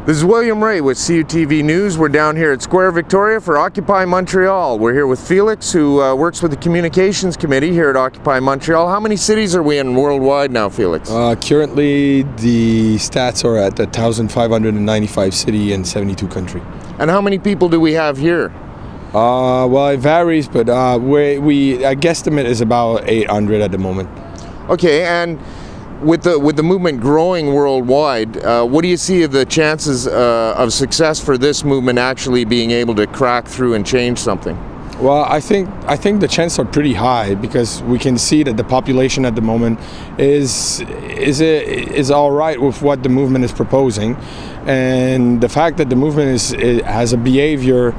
This is William Ray with CUTV News. We're down here at Square Victoria for Occupy Montreal. We're here with Felix, who works with the Communications Committee here at Occupy Montreal. How many cities are we in worldwide now, Felix? Currently, the stats are at 1,595 city and 72 country. And how many people do we have here? Well, it varies, but I guesstimate is about 800 at the moment. Okay, and with the movement growing worldwide, what do you see of the chances of success for this movement actually being able to crack through and change something? Well, I think the chances are pretty high because we can see that the population at the moment is all right with what the movement is proposing, and the fact that the movement has a behavior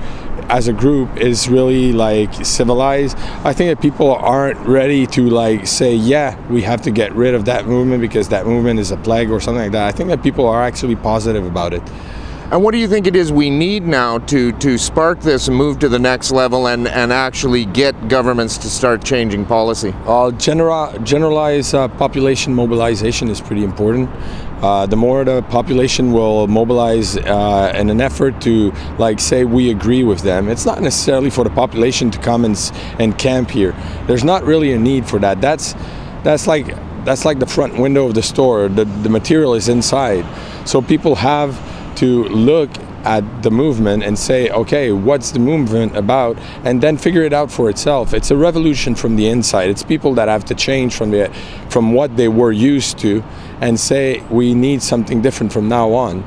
as a group is really like civilized. I think that people aren't ready to like say, yeah, we have to get rid of that movement because that movement is a plague or something like that. I think that people are actually positive about it. And what do you think it is we need now to spark this and move to the next level and actually get governments to start changing policy? Generalized population mobilization is pretty important. The more the population will mobilize in an effort to like say we agree with them, it's not necessarily for the population to come and camp here. There's not really a need for that. That's like the front window of the store. The material is inside, so people have to look at the movement and say, okay, what's the movement about, and then figure it out for itself. It's a revolution from the inside. It's people that have to change from what they were used to and say we need something different from now on.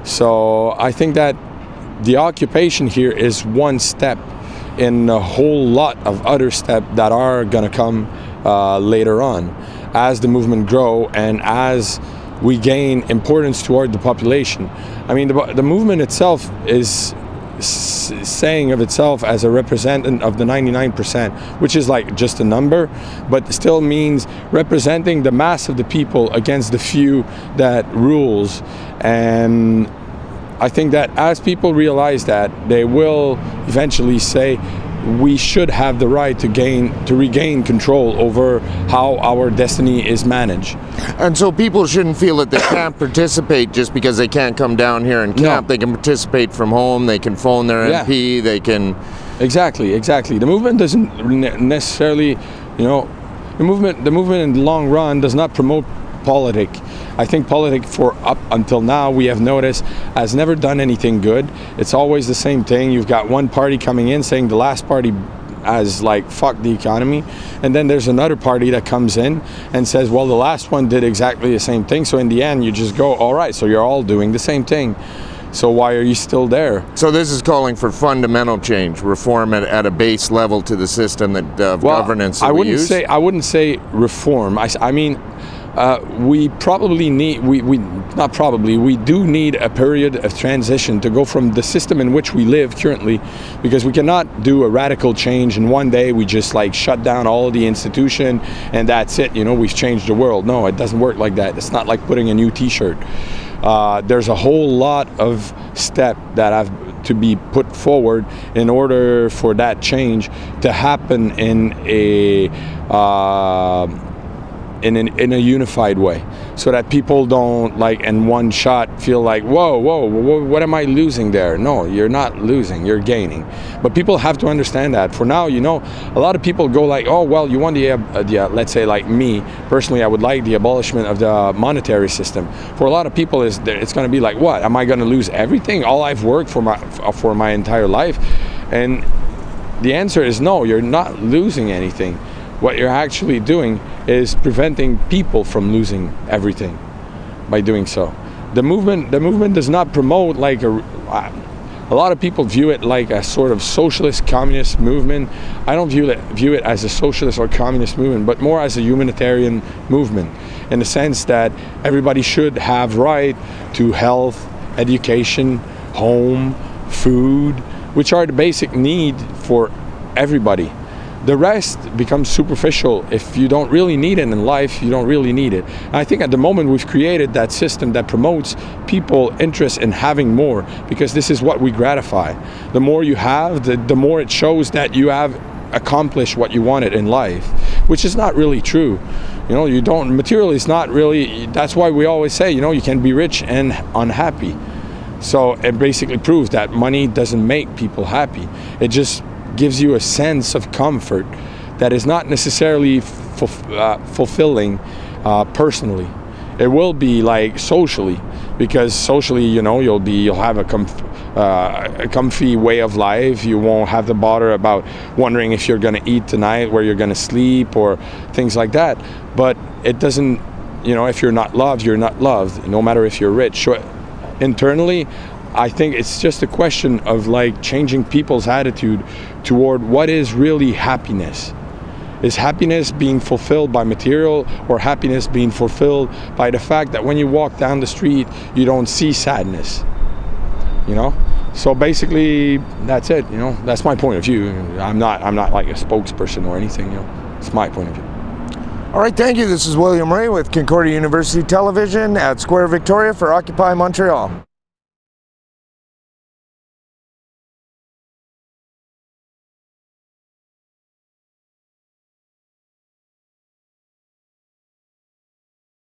So I think that the occupation here is one step in a whole lot of other steps that are going to come later on as the movement grow and as we gain importance toward the population. I mean, the movement itself is saying of itself as a representative of the 99%, which is like just a number, but still means representing the mass of the people against the few that rules. And I think that as people realize that, they will eventually say, we should have the right to regain control over how our destiny is managed. And so people shouldn't feel that they can't participate just because they can't come down here and camp. No. They can participate from home, they can phone their MP, they can... Exactly. The movement doesn't necessarily, the movement in the long run does not promote politics. I think politics for up until now, we have noticed, has never done anything good. It's always the same thing. You've got one party coming in saying the last party has like fucked the economy, and then there's another party that comes in and says, well, the last one did exactly the same thing. So in the end, you just go, all right, so you're all doing the same thing. So why are you still there? So this is calling for fundamental change, reform at a base level to the system that governance that we use? I wouldn't say reform. I mean, we probably need, we do need a period of transition to go from the system in which we live currently, because we cannot do a radical change in one day. We just like shut down all of the institution and that's it, we've changed the world. No, it doesn't work like that. It's not like putting a new t-shirt. There's a whole lot of steps that have to be put forward in order for that change to happen in a unified way, so that people don't like in one shot feel like, whoa, what am I losing there? No, you're not losing, you're gaining. But people have to understand that. For now, a lot of people go like, oh, well, you want the let's say like me, personally, I would like the abolishment of the monetary system. For a lot of people, it's going to be like, what? Am I going to lose everything? All I've worked for my entire life? And the answer is no, you're not losing anything. What you're actually doing is preventing people from losing everything by doing so. The movement does not promote like a lot of people view it like a sort of socialist communist movement. I don't view it as a socialist or communist movement, but more as a humanitarian movement, in the sense that everybody should have right to health, education, home, food, which are the basic need for everybody. The rest becomes superficial. If you don't really need it in life, you don't really need it. And I think at the moment we've created that system that promotes people interest in having more, because this is what we gratify. The more you have, the more it shows that you have accomplished what you wanted in life, which is not really true. Material is not really, that's why we always say, you can be rich and unhappy. So it basically proves that money doesn't make people happy. It just gives you a sense of comfort that is not necessarily fulfilling personally. It will be like socially, because socially, you'll have a comfy way of life. You won't have to bother about wondering if you're going to eat tonight, where you're going to sleep, or things like that. But it doesn't, if you're not loved, you're not loved, no matter if you're rich. So internally, I think it's just a question of like changing people's attitude toward what is really happiness. Is happiness being fulfilled by material, or happiness being fulfilled by the fact that when you walk down the street, you don't see sadness? So basically, that's it. That's my point of view. I'm not like a spokesperson or anything. It's my point of view. All right, thank you. This is William Ray with Concordia University Television at Square Victoria for Occupy Montreal.